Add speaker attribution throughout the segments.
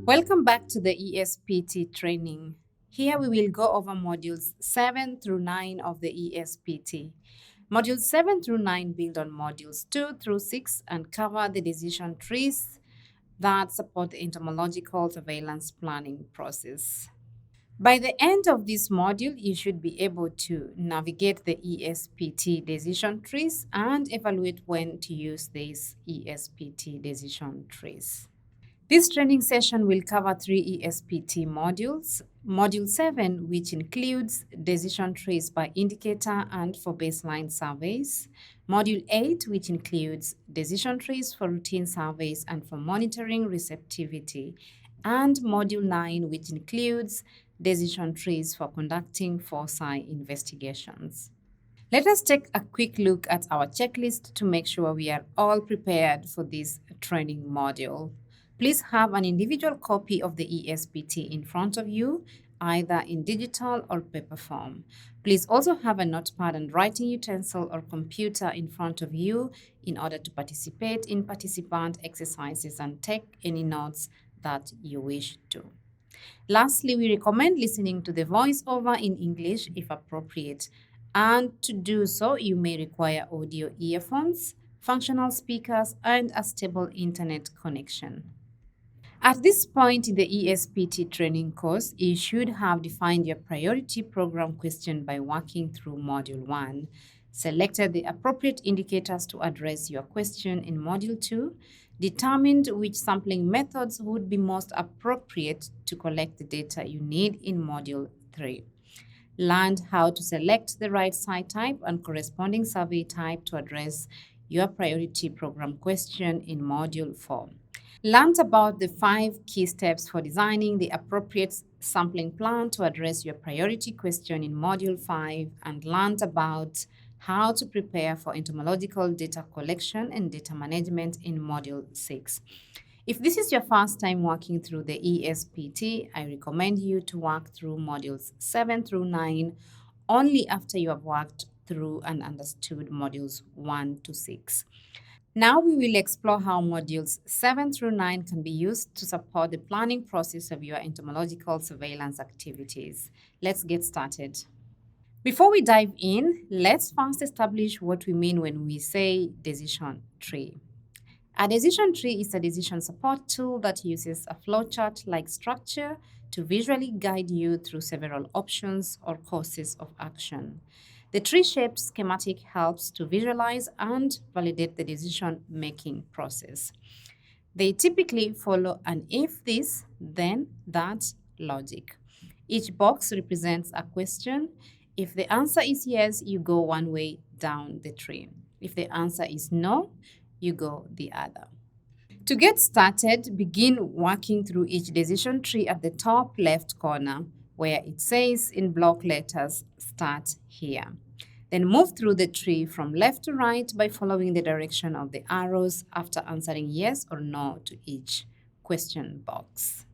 Speaker 1: Welcome back to the ESPT training. Here we will go over modules 7 through 9 of the ESPT. Modules 7 through 9 build on modules 2 through 6 and cover the decision trees that support the entomological surveillance planning process. By the end of this module, you should be able to navigate the ESPT decision trees and evaluate when to use these ESPT decision trees. This training session will cover 3 ESPT modules. Module 7, which includes decision trees by indicator and for baseline surveys. Module 8, which includes decision trees for routine surveys and for monitoring receptivity. And Module 9, which includes decision trees for conducting foci investigations. Let us take a quick look at our checklist to make sure we are all prepared for this training module. Please have an individual copy of the ESPT in front of you, either in digital or paper form. Please also have a notepad and writing utensil or computer in front of you in order to participate in participant exercises and take any notes that you wish to. Lastly, we recommend listening to the voiceover in English if appropriate. And to do so, you may require audio earphones, functional speakers, and a stable internet connection. At this point in the ESPT training course, you should have defined your priority program question by working through Module 1, selected the appropriate indicators to address your question in Module 2, determined which sampling methods would be most appropriate to collect the data you need in Module 3, learned how to select the right site type and corresponding survey type to address your priority program question in Module 4. Learned about the 5 key steps for designing the appropriate sampling plan to address your priority question in Module 5 and learned about how to prepare for entomological data collection and data management in Module 6. If this is your first time working through the ESPT, I recommend you to work through modules 7 through 9 only after you have worked through and understood modules 1 to 6. Now we will explore how modules 7 through 9 can be used to support the planning process of your entomological surveillance activities. Let's get started. Before we dive in, let's first establish what we mean when we say decision tree. A decision tree is a decision support tool that uses a flowchart-like structure to visually guide you through several options or courses of action. The tree-shaped schematic helps to visualize and validate the decision-making process. They typically follow an if this, then that logic. Each box represents a question. If the answer is yes, you go one way down the tree. If the answer is no, you go the other. To get started, begin working through each decision tree at the top left corner where it says in block letters, start here. Then move through the tree from left to right by following the direction of the arrows after answering yes or no to each question box.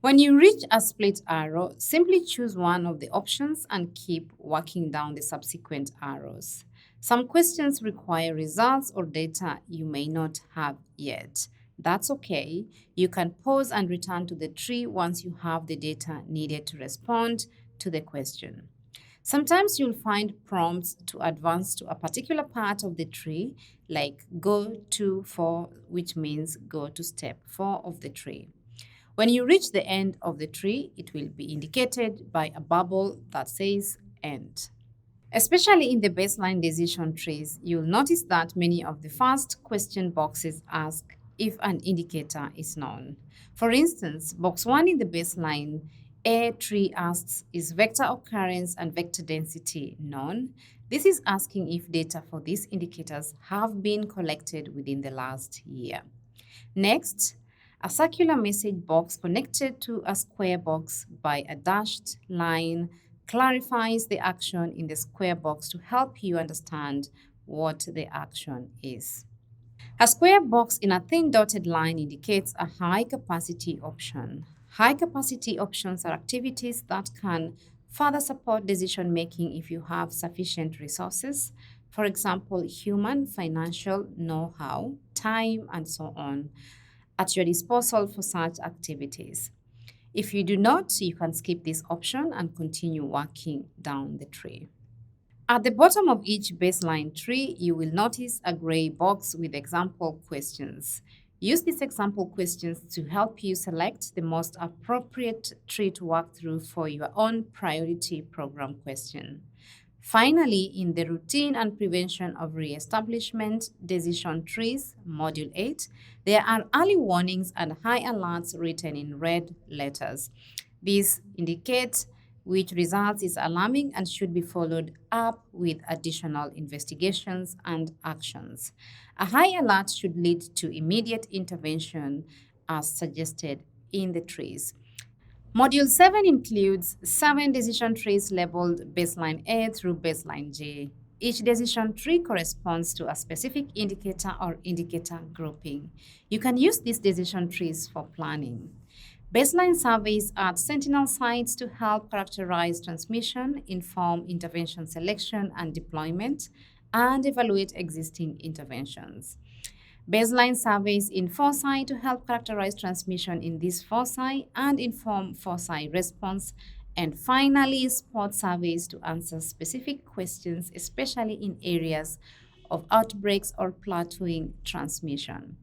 Speaker 1: When you reach a split arrow, simply choose one of the options and keep working down the subsequent arrows. Some questions require results or data you may not have yet. That's okay. You can pause and return to the tree once you have the data needed to respond to the question. Sometimes you'll find prompts to advance to a particular part of the tree, like go to 4, which means go to step 4 of the tree. When you reach the end of the tree, it will be indicated by a bubble that says end. Especially in the baseline decision trees, you'll notice that many of the first question boxes ask if an indicator is known. For instance, box 1 in the baseline A tree asks, is vector occurrence and vector density known? This is asking if data for these indicators have been collected within the last year. Next, a circular message box connected to a square box by a dashed line clarifies the action in the square box to help you understand what the action is. A square box in a thin dotted line indicates a high-capacity option. High-capacity options are activities that can further support decision-making if you have sufficient resources, for example, human, financial, know-how, time, and so on. at your disposal for such activities. If you do not, you can skip this option and continue walking down the tree. At the bottom of each baseline tree, you will notice a gray box with example questions. Use these example questions to help you select the most appropriate tree to walk through for your own priority program question. Finally, in the Routine and Prevention of Reestablishment Decision Trees, Module 8, there are early warnings and high alerts written in red letters. These indicate which results is alarming and should be followed up with additional investigations and actions. A high alert should lead to immediate intervention as suggested in the trees. Module 7 includes 7 decision trees labeled baseline A through baseline G. Each decision tree corresponds to a specific indicator or indicator grouping. You can use these decision trees for planning. Baseline surveys at sentinel sites to help characterize transmission, inform intervention selection and deployment, and evaluate existing interventions. Baseline surveys in foci to help characterize transmission in this foci and inform foci response. And finally, spot surveys to answer specific questions, especially in areas of outbreaks or plateauing transmission.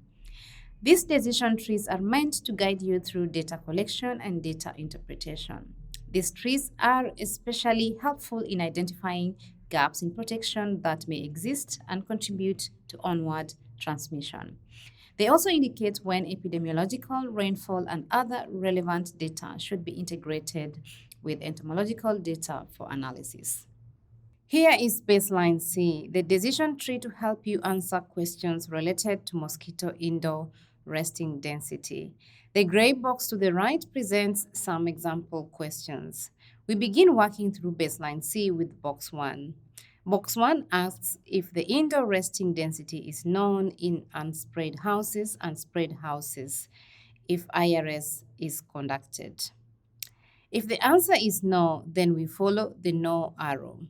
Speaker 1: These decision trees are meant to guide you through data collection and data interpretation. These trees are especially helpful in identifying gaps in protection that may exist and contribute to onward transmission. They also indicate when epidemiological, rainfall, and other relevant data should be integrated with entomological data for analysis. Here is baseline C, the decision tree to help you answer questions related to mosquito indoor resting density. The gray box to the right presents some example questions. We begin working through baseline C with box 1. Box 1 asks if the indoor resting density is known in unsprayed houses and sprayed houses if IRS is conducted. If the answer is no, then we follow the no arrow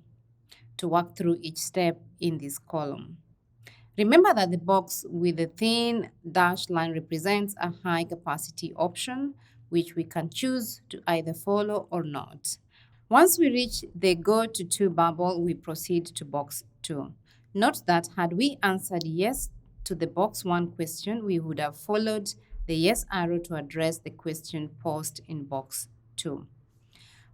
Speaker 1: to walk through each step in this column. Remember that the box with the thin dashed line represents a high capacity option, which we can choose to either follow or not. Once we reach the go to 2 bubble, we proceed to box 2. Note that had we answered yes to the box 1 question, we would have followed the yes arrow to address the question posed in box 2.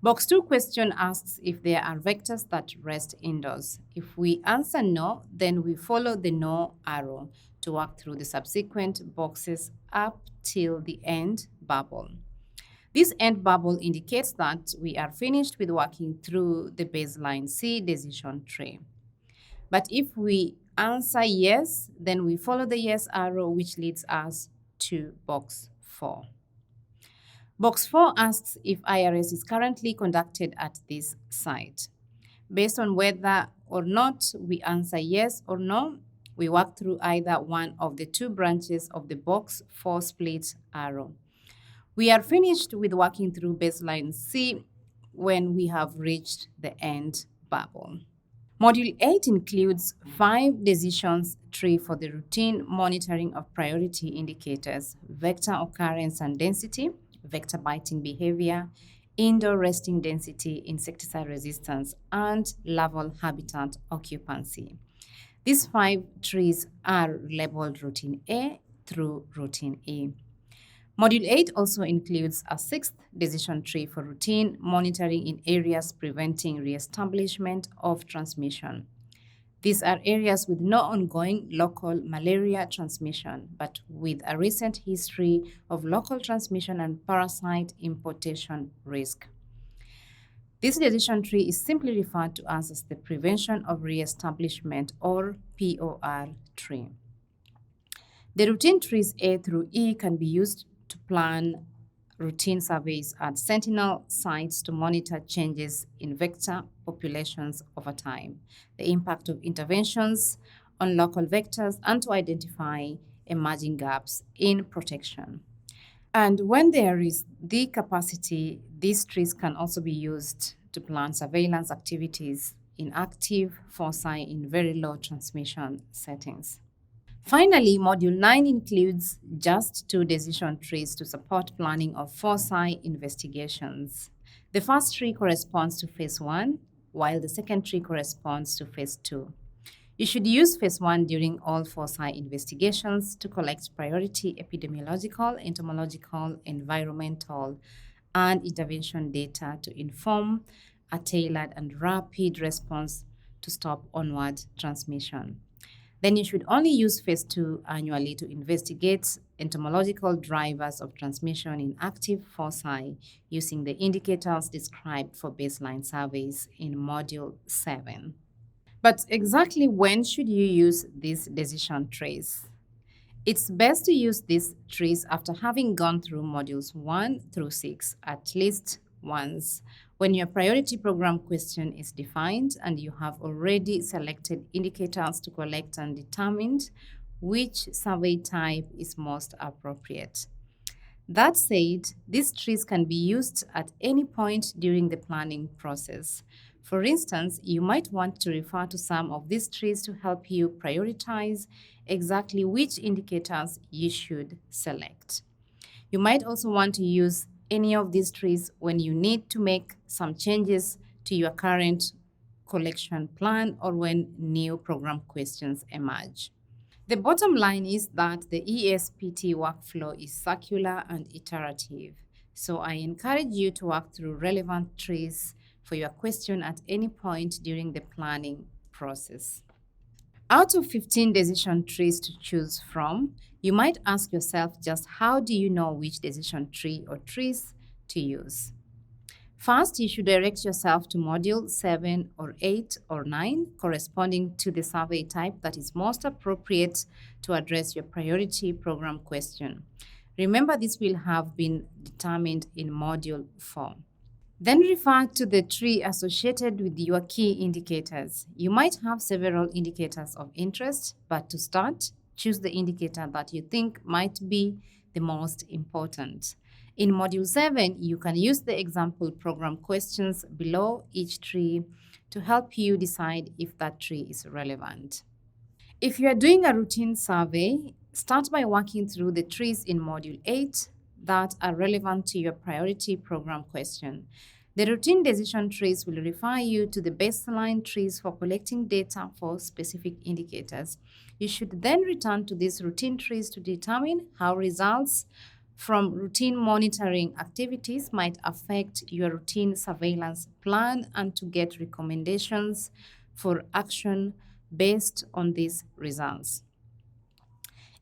Speaker 1: Box 2 question asks if there are vectors that rest indoors. If we answer no, then we follow the no arrow to walk through the subsequent boxes up till the end bubble. This end bubble indicates that we are finished with working through the baseline C decision tree. But if we answer yes, then we follow the yes arrow, which leads us to box 4. Box 4 asks if IRS is currently conducted at this site. Based on whether or not we answer yes or no, we walk through either one of the 2 branches of the box 4 split arrow. We are finished with working through baseline C when we have reached the end bubble. Module 8 includes 5 decisions tree for the routine monitoring of priority indicators, vector occurrence and density, vector biting behavior, indoor resting density, insecticide resistance, and larval habitat occupancy. These 5 trees are labeled routine A through routine E. Module 8 also includes a 6th decision tree for routine monitoring in areas preventing reestablishment of transmission. These are areas with no ongoing local malaria transmission, but with a recent history of local transmission and parasite importation risk. This decision tree is simply referred to as the Prevention of Reestablishment or POR tree. The routine trees A through E can be used to plan routine surveys at sentinel sites to monitor changes in vector populations over time, the impact of interventions on local vectors, and to identify emerging gaps in protection. And when there is the capacity, these trees can also be used to plan surveillance activities in active foci in very low transmission settings. Finally, Module 9 includes just two decision trees to support planning of foresight investigations. The first tree corresponds to Phase 1, while the second tree corresponds to Phase 2. You should use Phase 1 during all foresight investigations to collect priority epidemiological, entomological, environmental, and intervention data to inform a tailored and rapid response to stop onward transmission. Then you should only use Phase 2 annually to investigate entomological drivers of transmission in active foci using the indicators described for baseline surveys in Module 7. But exactly when should you use these decision trees? It's best to use these trees after having gone through modules 1 through 6 at least once, when your priority program question is defined and you have already selected indicators to collect and determined which survey type is most appropriate. That said, these trees can be used at any point during the planning process. For instance, you might want to refer to some of these trees to help you prioritize exactly which indicators you should select. You might also want to use any of these trees when you need to make some changes to your current collection plan or when new program questions emerge. The bottom line is that the ESPT workflow is circular and iterative. So I encourage you to work through relevant trees for your question at any point during the planning process. Out of 15 decision trees to choose from, you might ask yourself just how do you know which decision tree or trees to use? First, you should direct yourself to Module 7 or 8 or 9, corresponding to the survey type that is most appropriate to address your priority program question. Remember, this will have been determined in Module 4. Then refer to the tree associated with your key indicators. You might have several indicators of interest, but to start, choose the indicator that you think might be the most important. In Module 7, you can use the example program questions below each tree to help you decide if that tree is relevant. If you are doing a routine survey, start by working through the trees in Module 8 that are relevant to your priority program question. The routine decision trees will refer you to the baseline trees for collecting data for specific indicators. You should then return to these routine trees to determine how results from routine monitoring activities might affect your routine surveillance plan and to get recommendations for action based on these results.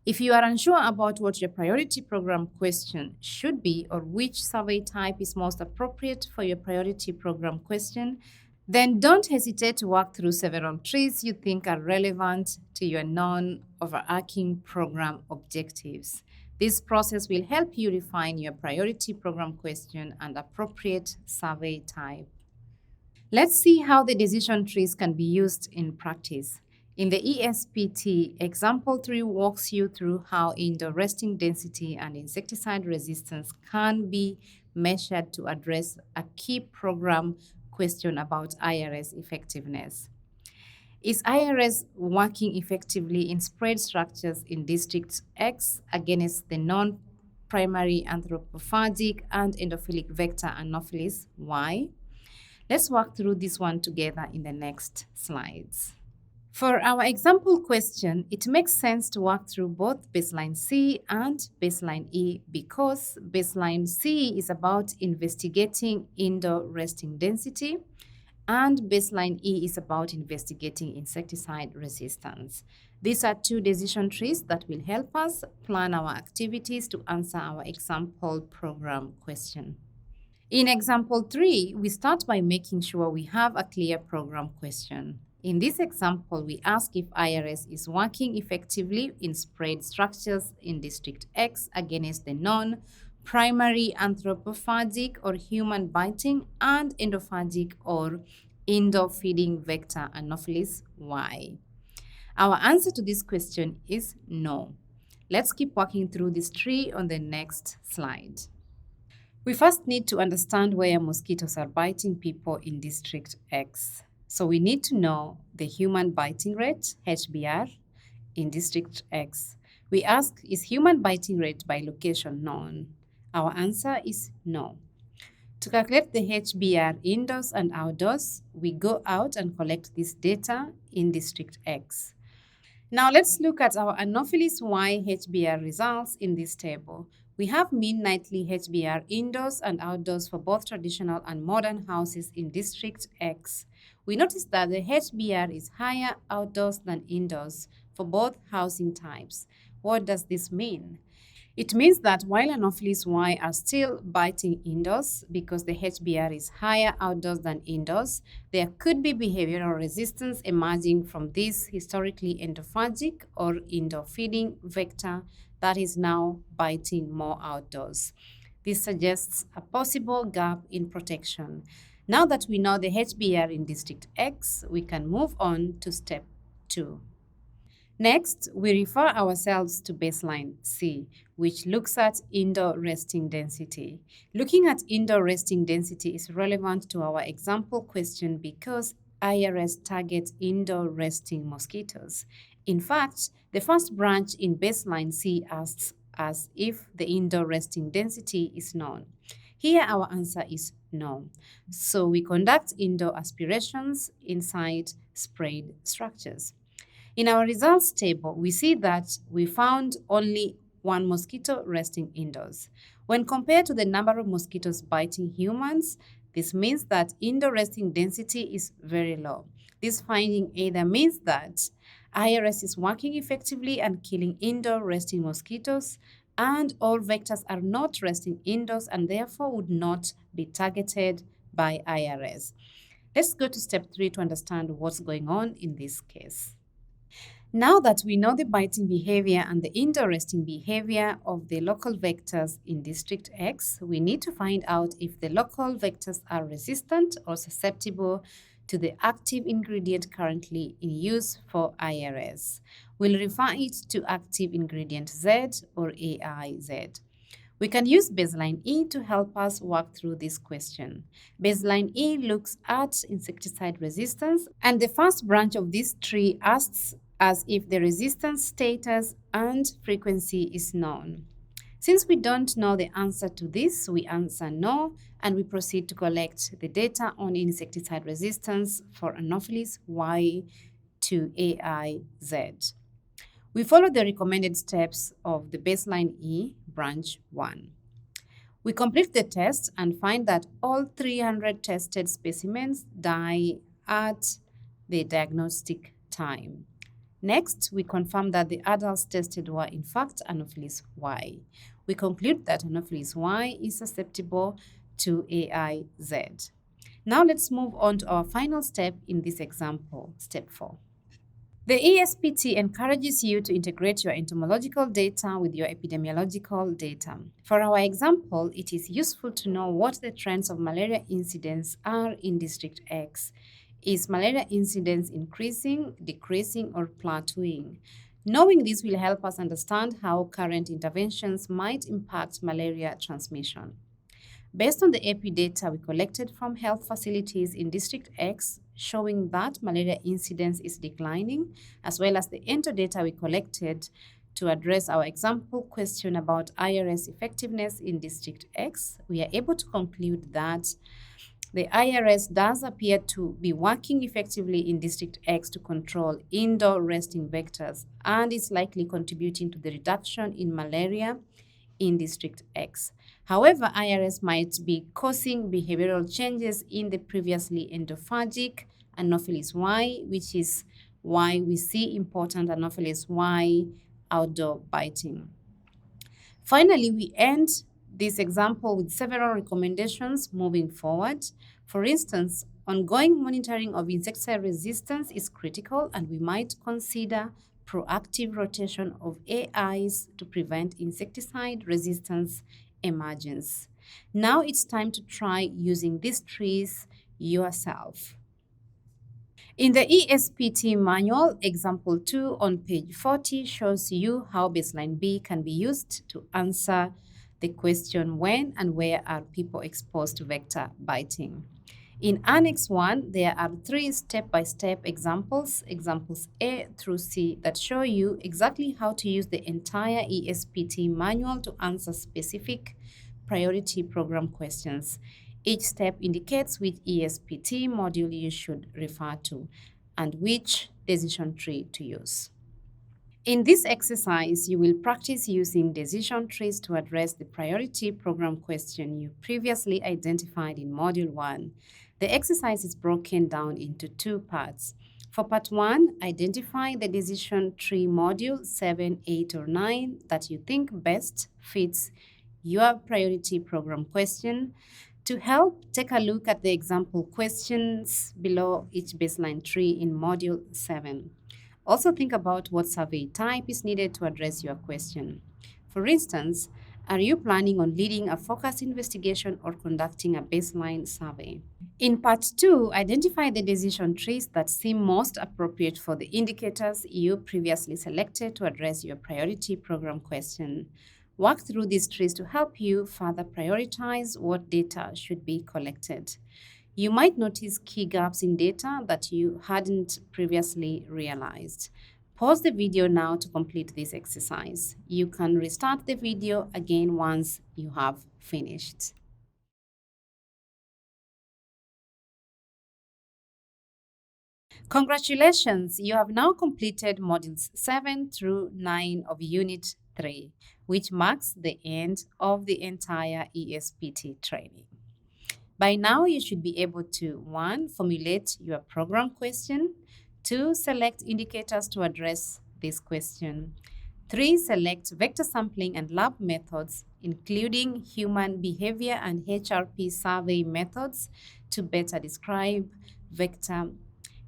Speaker 1: If you are unsure about what your priority program question should be or which survey type is most appropriate for your priority program question, then don't hesitate to work through several trees you think are relevant to your non-overarching program objectives. This process will help you refine your priority program question and appropriate survey type. Let's see how the decision trees can be used in practice. In the ESPT, example 3 walks you through how indoor resting density and insecticide resistance can be measured to address a key program question about IRS effectiveness. Is IRS working effectively in spread structures in District X against the non-primary anthropophagic and endophilic vector Anopheles Y? Let's walk through this one together in the next slides. For our example question, it makes sense to work through both baseline C and baseline E because baseline C is about investigating indoor resting density and baseline E is about investigating insecticide resistance. These are two decision trees that will help us plan our activities to answer our example program question. In example 3, we start by making sure we have a clear program question. In this example, we ask if IRS is working effectively in spread structures in District X against the non-primary anthropophagic or human biting and endophagic or indoor-feeding vector Anopheles Y. Our answer to this question is no. Let's keep working through this tree on the next slide. We first need to understand where mosquitoes are biting people in District X. So we need to know the human biting rate, HBR, in District X. We ask, is human biting rate by location known? Our answer is no. To calculate the HBR indoors and outdoors, we go out and collect this data in District X. Now let's look at our Anopheles Y HBR results in this table. We have mean nightly HBR indoors and outdoors for both traditional and modern houses in District X. We notice that the HBR is higher outdoors than indoors for both housing types. What does this mean? It means that while Anopheles Y are still biting indoors because the HBR is higher outdoors than indoors, there could be behavioral resistance emerging from this historically endophagic or indoor feeding vector that is now biting more outdoors. This suggests a possible gap in protection. Now that we know the HBR in District X, we can move on to step 2. Next, we refer ourselves to baseline C, which looks at indoor resting density. Looking at indoor resting density is relevant to our example question because IRS targets indoor resting mosquitoes. In fact, the first branch in baseline C asks us if the indoor resting density is known. Here our answer is no. So we conduct indoor aspirations inside sprayed structures. In our results table, we see that we found only one mosquito resting indoors. When compared to the number of mosquitoes biting humans, this means that indoor resting density is very low. This finding either means that IRS is working effectively and killing indoor resting mosquitoes, and all vectors are not resting indoors and therefore would not be targeted by IRS. Let's go to step 3 to understand what's going on in this case. Now that we know the biting behavior and the indoor resting behavior of the local vectors in District X, we need to find out if the local vectors are resistant or susceptible to the active ingredient currently in use for IRS. We'll refer it to active ingredient Z or AIZ. We can use baseline E to help us work through this question. Baseline E looks at insecticide resistance, and the first branch of this tree asks as if the resistance status and frequency is known. Since we don't know the answer to this, we answer no, and we proceed to collect the data on insecticide resistance for Anopheles Y to AIZ. We follow the recommended steps of the baseline E, branch 1. We complete the test and find that all 300 tested specimens die at the diagnostic time. Next, we confirm that the adults tested were in fact Anopheles Y. We conclude that Anopheles Y is susceptible to AIZ. Now let's move on to our final step in this example, step 4. The ESPT encourages you to integrate your entomological data with your epidemiological data. For our example, it is useful to know what the trends of malaria incidence are in District X. Is malaria incidence increasing, decreasing, or plateauing? Knowing this will help us understand how current interventions might impact malaria transmission. Based on the epi data we collected from health facilities in District X, showing that malaria incidence is declining, as well as the ento data we collected to address our example question about IRS effectiveness in District X, we are able to conclude that the IRS does appear to be working effectively in District X to control indoor resting vectors and is likely contributing to the reduction in malaria in District X. However, IRS might be causing behavioral changes in the previously endophagic Anopheles Y, which is why we see important Anopheles Y outdoor biting. Finally, we end this example with several recommendations moving forward. For instance, ongoing monitoring of insecticide resistance is critical, and we might consider proactive rotation of AIs to prevent insecticide resistance emergence. Now it's time to try using these trees yourself. In the ESPT manual, example 2 on page 40 shows you how baseline B can be used to answer the question when and where are people exposed to vector biting. In Annex 1, there are three step-by-step examples, examples A through C, that show you exactly how to use the entire ESPT manual to answer specific priority program questions. Each step indicates which ESPT module you should refer to and which decision tree to use. In this exercise, you will practice using decision trees to address the priority program question you previously identified in Module 1. The exercise is broken down into two parts. For part 1, identify the decision tree module 7, 8, or 9 that you think best fits your priority program question. To help, take a look at the example questions below each baseline tree in Module 7. Also think about what survey type is needed to address your question. For instance, are you planning on leading a focused investigation or conducting a baseline survey? In part 2, identify the decision trees that seem most appropriate for the indicators you previously selected to address your priority program question. Work through these trees to help you further prioritize what data should be collected. You might notice key gaps in data that you hadn't previously realized. Pause the video now to complete this exercise. You can restart the video again once you have finished. Congratulations! You have now completed modules 7 through 9 of Unit 3, which marks the end of the entire ESPT training. By now, you should be able to 1. Formulate your program question, 2. Select indicators to address this question, 3. Select vector sampling and lab methods, including human behavior and HRP survey methods, to better describe vector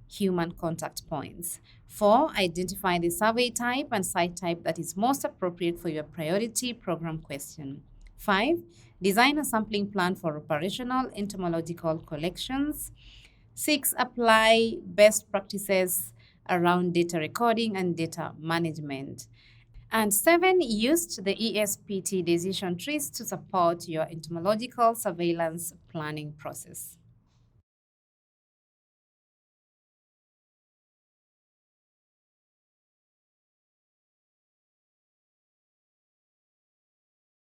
Speaker 1: human contact points. 4. Identify the survey type and site type that is most appropriate for your priority program question. 5. Design a sampling plan for operational entomological collections. 6. Apply best practices around data recording and data management. And 7. Used the ESPT decision trees to support your entomological surveillance planning process.